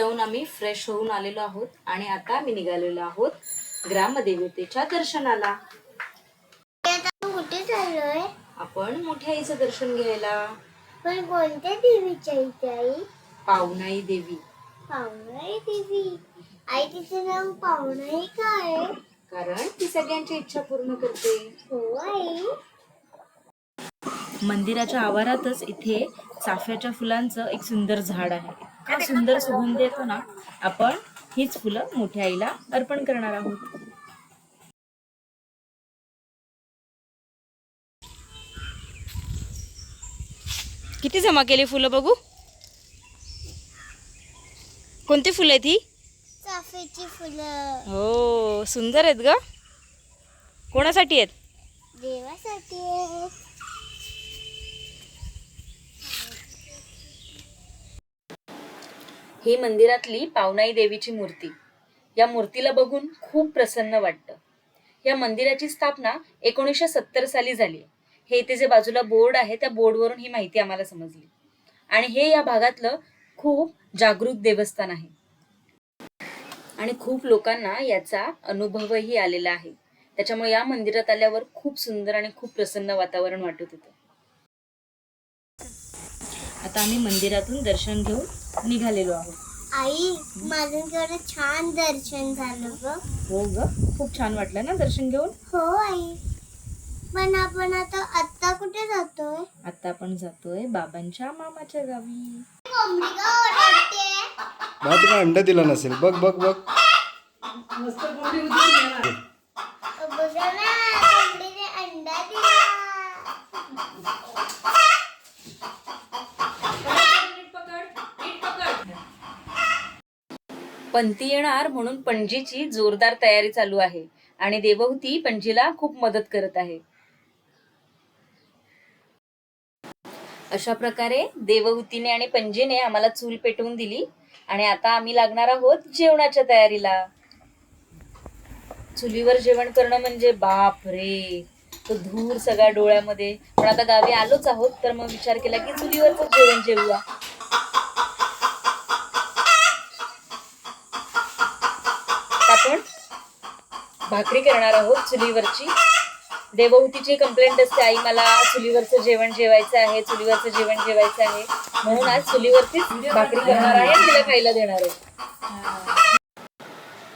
जाऊन आम्ही फ्रेश होऊन आलेलो आहोत आणि आता आम्ही निघालेलो आहोत ग्रामदेवतेच्या दर्शनाला. कुठे चाललोय? आपण मोठ्या आईचं दर्शन घ्यायला. पण कोणत्या देवीच्या इथे आई? पावनाई देवी. पावनाई देवी? आई तिचं नाव पावनाई का आहे? कारण ती सगळ्यांची इच्छा पूर्ण करते. हो आई. मंदिराच्या आवारातच इथे चाफ्याच्या फुलांचं एक सुंदर झाड आहे. इतका सुंदर सुगंध येतो ना. आपण हीच फुलं मोठ्या आईला अर्पण करणार आहोत. किती जमा केली फुलं बघू? कोणती फुलं आहेत ही? चाफ्याची फुलं. हो, सुंदर आहेत ग. कोणासाठी आहेत? देवासाठी. ही मंदिरातली पावनाई देवीची मूर्ती. या मूर्तीला बघून खूप प्रसन्न वाटतं. या मंदिराची स्थापना 1970 साली झाली. हे इथे जे बाजूला बोर्ड आहे त्या बोर्डवरून ही माहिती आम्हाला समजली. आणि हे या भागातलं खूप जागृत देवस्थान आहे आणि खूप लोकांना याचा अनुभवही आलेला आहे. त्याच्यामुळे या मंदिरात आल्यावर खूप सुंदर आणि खूप प्रसन्न वातावरण वाटत होतं. आता आम्ही मंदिरातून दर्शन घेऊन निघालेलो आहोत. आई, माझं केवढं छान दर्शन झालं ग. हो ग, खूप छान वाटलं ना दर्शन घेऊन. हो आई. पण आपण आता कुठे जातोय? आता आपण जातोय बाबांच्या मामाच्या गावी. कोंबडी का ओरडते? बा तुला अंडा दिला नसेल. बघ बघ बघ. बघा ना, कोंबडीने अंडा दिला. पंती येणार म्हणून पणजीची जोरदार तयारी चालू आहे आणि देवहूती पणजीला खूप मदत करत आहे. अशा प्रकारे देवहूतीने आणि पणजीने आम्हाला चूल पेटवून दिली आणि आता आम्ही लागणार आहोत जेवणाच्या तयारीला. चुलीवर जेवण करणं म्हणजे बाप रे, तो धूर सगळ्या डोळ्यामध्ये. पण आता गावी आलोच आहोत तर मग विचार केला की चुलीवरच जेवण जेवूया. आपण भाकरी करणार आहोत चुलीवरची. देवहूतीची कंप्लेंट असते, आई मला चुलीवरचं जेवण जेवायचं आहे, चुलीवरचं जेवण जेवायचं आहे. म्हणून आज चुलीवरतीच भाकरी करणार आहे आणि तिला खायला देणार आहे.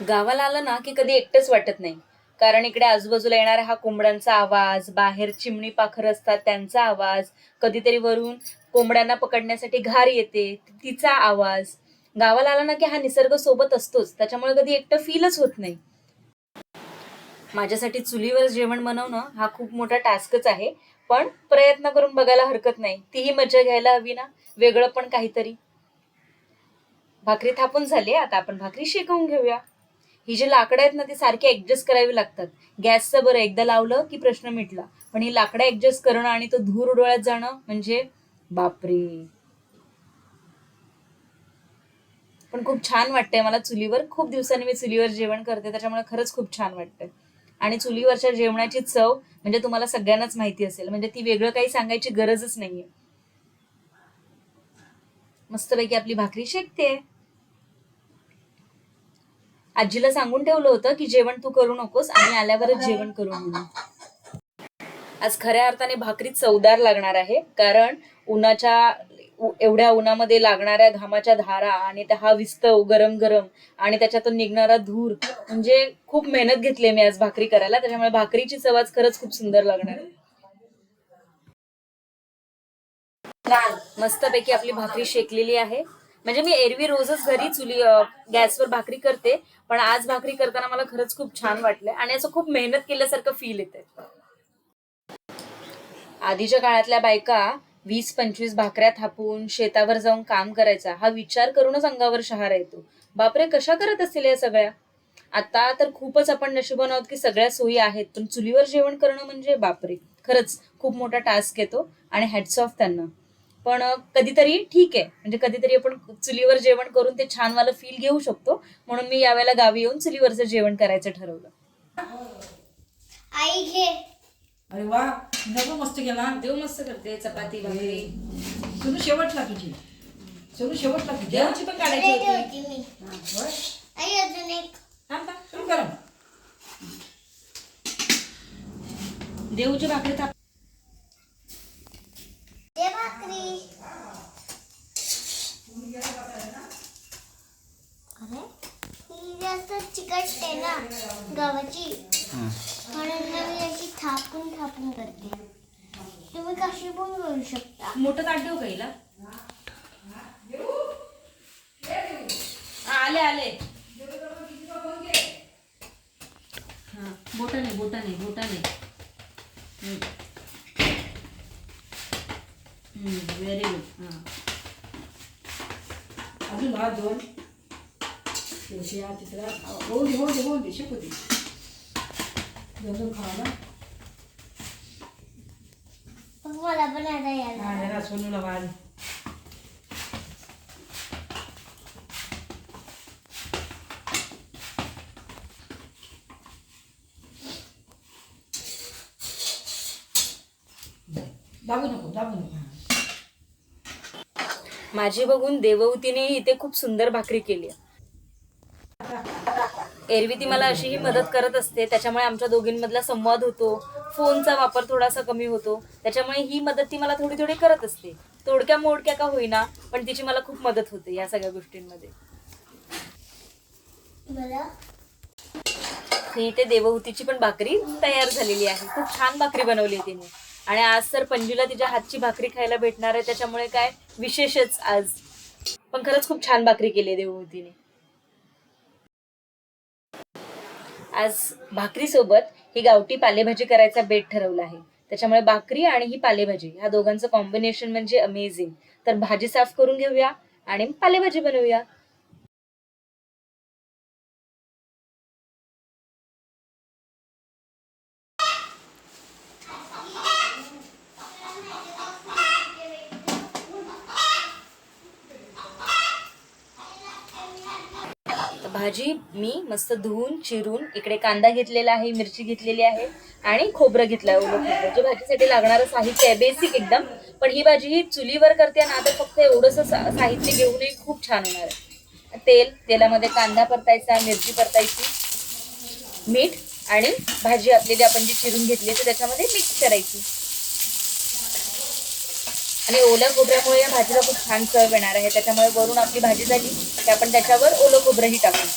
गावाला आलं ना की कधी एकटंच वाटत नाही. कारण इकडे आजूबाजूला येणारा हा कोंबड्यांचा आवाज, बाहेर चिमणी पाखर असतात त्यांचा आवाज, कधीतरी वरून कोंबड्यांना पकडण्यासाठी घार येते तिचा आवाज. गावाला आला ना की हा निसर्ग सोबत असतोच, त्याच्यामुळे कधी एकटं फीलच होत नाही. माझ्यासाठी चुलीवर जेवण बनवणं हा खूप मोठा टास्कच आहे, पण प्रयत्न करून बघायला हरकत नाही. तीही मजा घ्यायला हवी ना, वेगळं पण काहीतरी. भाकरी थापून झाली, आता आपण भाकरी शेकवून घेऊया. ही जी लाकडं आहेत ना ती सारखी ऍडजस्ट करावी लागतात. गॅसचं बरं एकदा लावलं की प्रश्न मिटला, पण ही लाकडं ऍडजस्ट करणं आणि तो धूर डोळ्यात जाणं म्हणजे बापरे. पण खूप छान वाटतंय मला चुलीवर. खूप दिवसांनी मी चुलीवर जेवण करते, त्याच्यामुळे खरंच खूप छान वाटतंय. आणि चुलीवरच्या जेवणाची चव म्हणजे तुम्हाला सगळ्यांनाच माहिती असेल, म्हणजे ती वेगळं काही सांगायची गरजच नाहीये. मस्तपैकी आपली भाकरी शेकते. आजीला सांगून ठेवलं होतं की जेवण तू करू नकोस, आम्ही आल्यावरच जेवण करू म्हणून. आज खऱ्या अर्थाने भाकरी चवदार लागणार आहे, कारण एवढ्या उन्हामध्ये लागणाऱ्या घामाच्या धारा आणि हा विस्तव गरम गरम आणि त्याच्यातून निघणारा धूर, म्हणजे खूप मेहनत घेतली मी आज भाकरी करायला. त्याच्यामुळे भाकरीची चव आज खरंच खूप सुंदर लागणार आहे. मस्तपैकी आपली भाकरी शेकलेली आहे. म्हणजे मी एरवी रोजच घरी गॅसवर भाकरी करते, पण आज भाकरी करताना मला खरंच खूप छान वाटलंय आणि असं खूप मेहनत केल्यासारखं फील येते. आधीच्या काळातल्या बायका 20-25 भाकऱ्या थापून शेतावर जाऊन काम करायचा हा विचार करूनच अंगावर शहारा येतो. बापरे, कशा करत असतील या सगळ्या. आता तर खूपच आपण नशिबान आहोत की सगळ्या सोयी आहेत, पण चुलीवर जेवण करणं म्हणजे बापरे, खरंच खूप मोठा टास्क येतो आणि हॅट्स ऑफ त्यांना. पण कधीतरी ठीक आहे, म्हणजे कधीतरी आपण चुलीवर जेवण करून ते छान वाला फील घेऊ शकतो. म्हणून मी यावेळेला गावी येऊन चुलीवरचं जेवण करायचं ठरवलं. आई घे. अरे वा, नको मस्त केला. देव मस्त करते चपाती भाकरी. तुझं शेवटला तुझी. सोनू शेवटला तुझ्या देवची पण काढायची रेडी होती. होती मी. हा, होय. आई अजून एक. थांब थांब. सुरू करा. देवची भाकरी थाप. दे भाकरी. अरे ही जास्त चिकटते ना गव्हाची, म्हणून ना मी अशी थापून थापून करते. तुम्ही कशी पण करू शकता. मोठं ताट देऊ का हिला? हा, आले आले. हा, बोटाने बोटाने बोटाने. Very good. हा. अजून भात दोन शेवटी हा तिसरा होऊन दे शिकू दे. दोन खावा ना. मग मला पण आता यायला. हा जरा सोनूला वाढ. दाबू नको. माझी बघून देवहूतीने इथे खूप सुंदर भाकरी केली आहे. एरवी ती मला अशीही मदत करत असते, त्याच्यामुळे आमच्या दोघींमधला संवाद होतो, फोनचा वापर थोडासा कमी होतो. त्याच्यामुळे ही मदत ती मला थोडी थोडी करत असते, तोडक्या मोडक्या का होईना, पण तिची मला खूप मदत होते या सगळ्या गोष्टींमध्ये. मला ही इथे देवहूतीची पण भाकरी तयार झालेली आहे. खूप छान भाकरी बनवली आहे तिने. आणि आज तर पंजूला तिच्या हातची भाकरी खायला भेटणार आहे, त्याच्यामुळे काय विशेषच आज. पण खरंच खूप छान भाकरी केली आहे देवहूतीने. आज भाकरी सोबत ही गावठी पालेभाजी करायचा बेत ठरवला आहे. त्याच्यामुळे भाकरी आणि ही पालेभाजी ह्या दोघांचं कॉम्बिनेशन म्हणजे अमेझिंग. तर भाजी साफ करून घेऊया आणि पालेभाजी बनवूया. भाजी मी मस्त धुवून चिरून इकडे कांदा घेतलेला आहे, मिरची घेतलेली आहे आणि खोबरं घेतलंय, ओलं खोबरं, जे भाजीसाठी लागणारं साहित्य आहे बेसिक एकदम. पण ही भाजी ही चुलीवर करते ना, तर फक्त एवढंच साहित्य घेऊनही खूप छान होणार आहे. तेलामध्ये कांदा परतायचा, मिरची परतायची, मीठ आणि भाजी आपल्याला आपण जी चिरून घेतली तर त्याच्यामध्ये मिक्स करायची. आणि ओल्या खोबऱ्यामुळे या भाजीला खूप छान चव येणार आहे. त्याच्यामुळे वरून आपली भाजी झाली की आपण त्याच्यावर ओलं खोबरंही टाकू.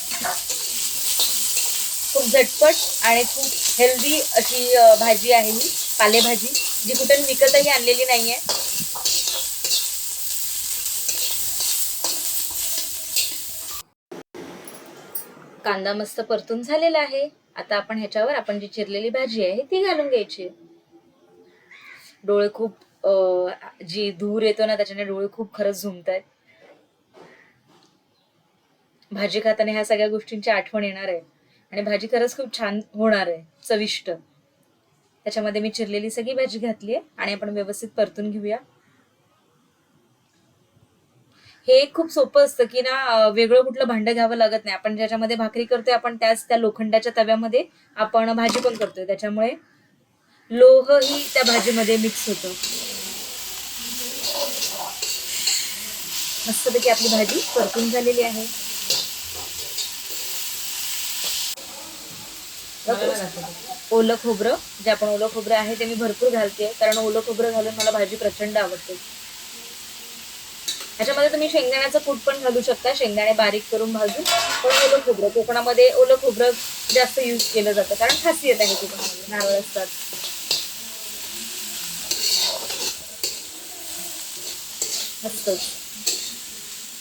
खूप झटपट आणि खूप हेल्दी अशी भाजी आहे ही पालेभाजी, जी कुठे विकतही आणलेली नाहीये. कांदा मस्त परतून झालेला आहे. आता आपण ह्याच्यावर आपण जी चिरलेली भाजी आहे ती घालून घ्यायची. डोळे खूप जी धूर येतो ना त्याच्याने डोळे खूप खरंच झुमतायत. भाजी खाताना ह्या सगळ्या गोष्टींची आठवण येणार आहे आणि भाजी खरंच खूप छान होणार आहे, चविष्ट. त्याच्यामध्ये मी चिरलेली सगळी भाजी घातली आहे आणि आपण व्यवस्थित परतून घेऊया. हे खूप सोपं असतं की ना, वेगळं कुठलं भांडं घ्यावं लागत नाही. आपण ज्याच्यामध्ये भाकरी करतोय आपण त्या लोखंडाच्या तव्यामध्ये आपण भाजी पण करतोय, त्याच्यामुळे लोहही त्या भाजीमध्ये मिक्स होतं. मस्तपैकी आपली भाजी परतून झालेली आहे. ओलं खोबरं, जे आपण ओलं खोबरं आहे ते मी भरपूर घालते, कारण ओलं खोबरं घालून मला भाजी प्रचंड आवडते. ह्याच्यामध्ये तुम्ही शेंगदाण्याचं कूट पण घालू शकता, शेंगदाणे बारीक करून भाजून. पण ओलं खोबरं, कोकणामध्ये ओलं खोबरं जास्त यूज केलं जातं, कारण खासियत आहे कोकणामध्ये, नारळ असतात. मस्तच.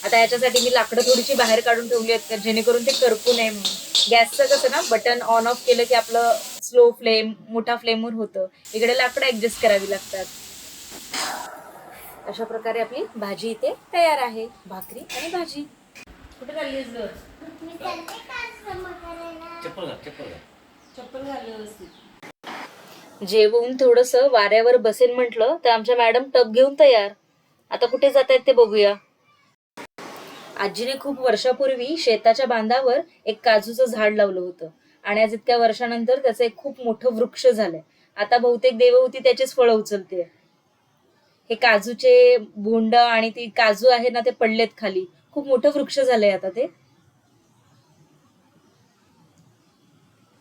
आता याच्यासाठी मी लाकडं थोडीशी बाहेर काढून ठेवली आहेत, जेणेकरून ते करपू नये म्हणून. गॅसचं कसं ना, बटन ऑन ऑफ केलं की आपलं स्लो फ्लेम, मोठा फ्लेमवर होतं. इकडे लाकडं ऍडजस्ट करावी लागतात. अशा प्रकारे आपली भाजी इथे तयार आहे. भाकरी आणि भाजी. कुठे चाललीस ग? मी चालते का जमा करायला. चप्पल घाल व्यवस्थित. जेवून थोडस वाऱ्यावर बसेल म्हटलं तर आमच्या मॅडम टब घेऊन तयार. आता कुठे जात आहेत ते बघूया. आजीने खूप वर्षापूर्वी शेताच्या बांधावर एक काजूचं झाड लावलं होतं आणि आज इतक्या वर्षानंतर त्याचं एक खूप मोठं वृक्ष झालंय. आता बहुतेक देवहूती त्याचीच फळं उचलते. हे काजूचे बोंड आणि ती काजू आहे ना ते पडलेत खाली. खूप मोठं वृक्ष झालंय आता ते.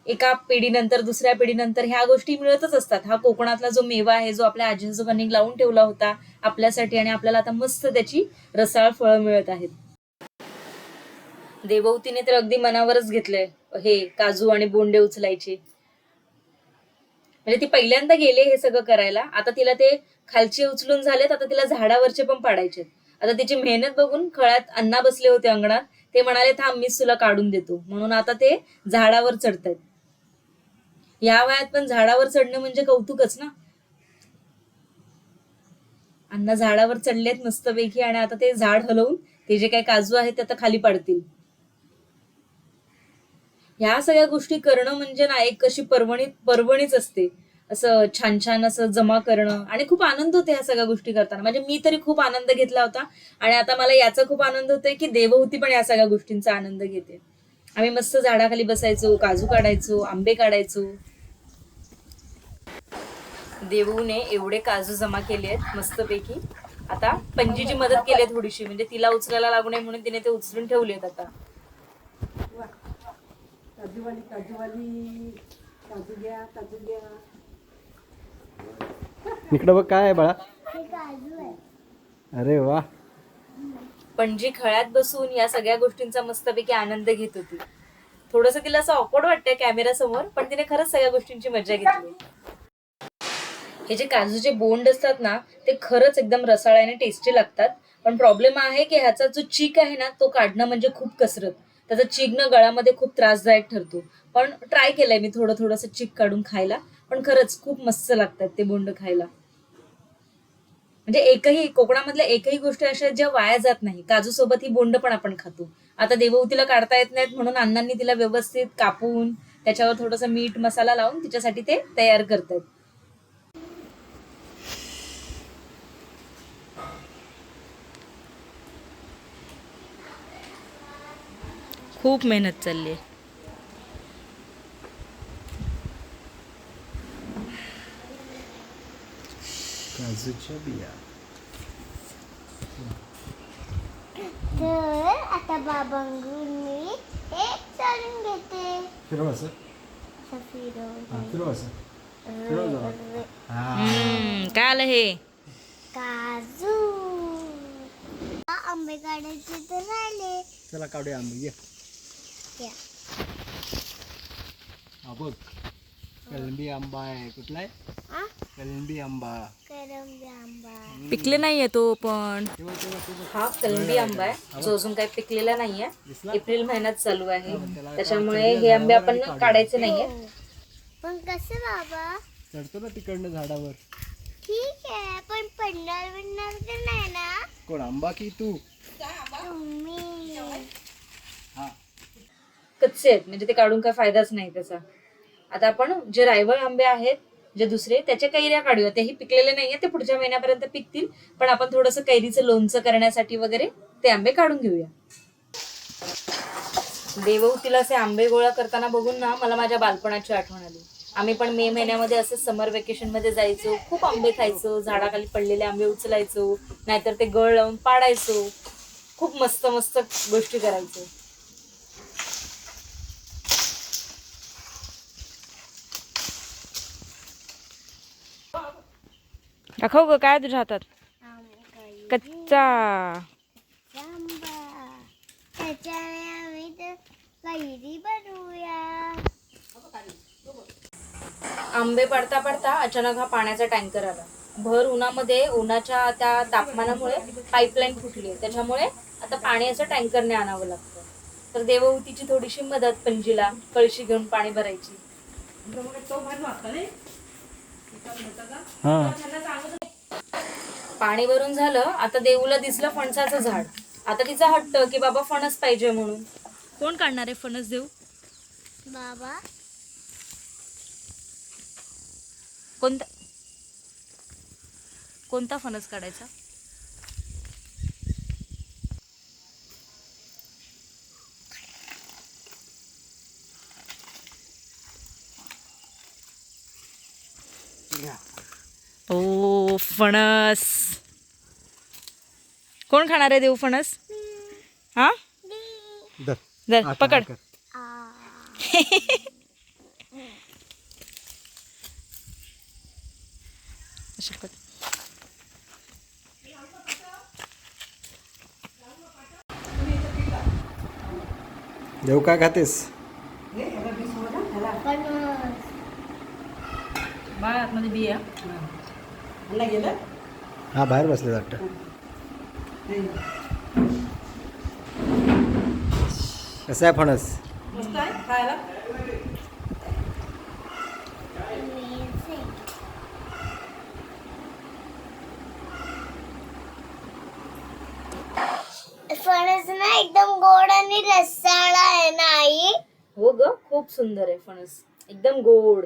एका पिढीनंतर दुसऱ्या पिढीनंतर ह्या गोष्टी मिळतच असतात. हा कोकणातला जो मेवा आहे, जो आपल्या आजी आजोबांनी लावून ठेवला होता आपल्यासाठी, आणि आपल्याला आता मस्त त्याची रसाळ फळं मिळत आहेत. देवहूतीने तर अगदी मनावरच घेतलंय हे काजू आणि बोंडे उचलायचे. म्हणजे ती पहिल्यांदा गेले हे सगळं करायला. आता तिला ते खालचे उचलून झालेत, आता तिला झाडावरचे पण पाडायचे. आता तिची मेहनत बघून खळ्यात अण्णा बसले होते अंगणात. ते म्हणाले थांब मीच तुला काढून देतो, म्हणून आता ते झाडावर चढतायत. या वयात पण झाडावर चढणं म्हणजे कौतुकच ना. अण्णा झाडावर चढलेत मस्तपैकी, आणि आता ते झाड हलवून ते जे काही काजू आहेत ते आता खाली पाडतील. ह्या सगळ्या गोष्टी करणं म्हणजे ना एक अशी पर्वणीच असते. असं छान छान असं जमा करणं, आणि खूप आनंद होते ह्या सगळ्या गोष्टी करताना. म्हणजे मी तरी खूप आनंद घेतला होता, आणि आता मला याचा खूप आनंद होतोय की देवहूती पण या सगळ्या गोष्टींचा आनंद घेते. आम्ही मस्त झाडाखाली बसायचो, काजू काढायचो, आंबे काढायचो. देवूने एवढे काजू जमा केले आहेत मस्तपैकी. आता पंजीची मदत केली आहे थोडीशी, म्हणजे तिला उचलायला लागू नये म्हणून तिने ते उचलून ठेवलेत आता. काजूवाली काजूवाली काजू घ्या काजू घ्या. इकडं बघ काय आहे बाळा. हे काजू आहे. अरे वा. पणजी खळ्यात बसून या सगळ्या गोष्टींचा मस्तपैकी आनंद घेत होती. थोडंसं तिला असं ऑकवर्ड वाटतंय कॅमेरा समोर, पण तिने खरंच सगळ्या गोष्टींची मजा घेतली. हे जे काजूचे बोंड असतात ना ते खरंच एकदम रसाळ आणि टेस्टी लागतात. पण प्रॉब्लेम आहे की ह्याचा जो चीक आहे ना तो काढणं म्हणजे खूप कसरत. त्याचा चिकणं गळ्यामध्ये खूप त्रासदायक ठरतो. पण ट्राय केलंय मी थोडंसं चिक काढून खायला, पण खरंच खूप मस्त लागतात ते बोंड खायला. म्हणजे कोकणामधल्या एकही गोष्टी अशा आहेत ज्या वाया जात नाही. काजू सोबत ही बोंड पण आपण खातो. आता देवहूतीला काढता येत नाहीत म्हणून अण्णांनी तिला व्यवस्थित कापून त्याच्यावर थोडंसं मीठ मसाला लावून तिच्यासाठी ते तयार करतायत. खूप मेहनत चालली आहे. काजूच्या बिया. तर आता बाबांनी हे चालून घेते. फिरव असं. फिरव असं. फिरव जरा. काय आलं हे? काजू. आंबे काढायचे तर राहिले. चला काढूया आंबे. ये या. हा बघ कलमी आंबा आहे. कुठला आहे? आ? कलमी आंबा. करंबी आंबा. पिकले नाहीये तो पण. तेव्हा तेव्हा तेव्हा हा कलमी आंबा आहे जो अजून काही पिकलेला नाहीये. एप्रिल महिन्यात चालू आहे, त्याच्यामुळे हे आंबे आपण काढायचे नाहीये. पण कसं बाबा? चढतो ना तिकडनं झाडावर. ठीक आहे, पण पडणार तर नाही ना? कोण आंबा की तू? तुम्ही. हा कच्चे आहेत म्हणजे ते काढून काय फायदाच नाही त्याचा. आता आपण जे रायवळ आंबे आहेत जे दुसरे त्याच्या कैऱ्या काढूया. तेही पिकलेले नाहीये, ते पुढच्या महिन्यापर्यंत पिकतील. पण आपण थोडंसं कैरीचं लोणचं करण्यासाठी वगैरे ते आंबे काढून घेऊया. देवहूतीला असे आंबे गोळा करताना बघून ना मला माझ्या बालपणाची आठवण आली. आम्ही पण मे महिन्यामध्ये असं समर वेकेशन मध्ये जायचो, खूप आंबे खायचो, झाडाखाली पडलेले आंबे उचलायचो, नाहीतर ते गळ लावून पाडायचो. खूप मस्त मस्त गोष्टी करायचो. दाखव ग काय तुझ्या हातात? कच्चा आंबा. त्याच्याने आम्ही तर कैरी बनवूया. आंबे पडता पडता अचानक हा पाण्याचा टँकर आला. भर उन्हामध्ये उन्हाच्या त्या तापमानामुळे पाईपलाईन फुटली, त्याच्यामुळे आता पाणी असं टँकरने आणावं लागतं. तर देवहूतीची थोडीशी मदत पंजीला कळशी घेऊन पाणी भरायची. हा पाणी भरून झालं. आता देऊला दिसलं फणसाचं झाड. आता तिचा हट्ट की बाबा फणस पाहिजे म्हणून. कोण काढणार आहे फणस? देऊ? बाबा. कोणता फणस काढायचा? ओ फणस. कोण खाणार आहे देव फणस? हा धर. जर आता पकड. कर. अशी पकड. देव काय खातेस? फणस. बाळ आतमध्ये बिया. गेलं हा बाहेर बसले वाटतं. कसं आहे फणस? मस्त आहे खायला. Amazing. फणस ना एकदम गोड आणि रसाळ आहे ना आई. हो ग, खूप सुंदर आहे फणस, एकदम गोड.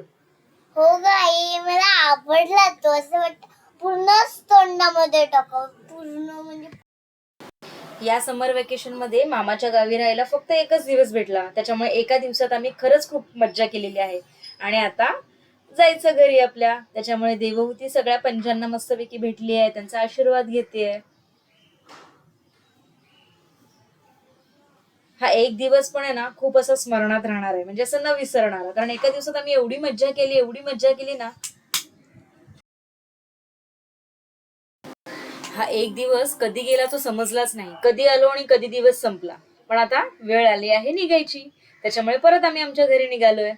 हो ग आई, मला आवडला तो. असं वाटतं पूर्णच तोंडामध्ये टाकावं, पूर्ण म्हणजे. या समर वेकेशन मध्ये मामाच्या गावी राहायला फक्त एकच दिवस भेटला, त्याच्यामुळे एका दिवसात आम्ही खरंच खूप मज्जा केलेली आहे. आणि आता जायचं घरी आपल्या. त्याच्यामुळे देवहूती सगळ्या पंजांना मस्तपैकी भेटली आहे, त्यांचा आशीर्वाद घेते. हा एक दिवस पण आहे ना खूप असं स्मरणात राहणार आहे, म्हणजे असं न विसरणार. कारण एका दिवसात आम्ही एवढी मज्जा केली ना. हा एक दिवस कधी गेला तो समजलाच नाही. कधी आलो आणि कधी दिवस संपला. पण आता वेळ आली आहे निघायची, त्याच्यामुळे परत आम्ही आमच्या घरी निघालोय.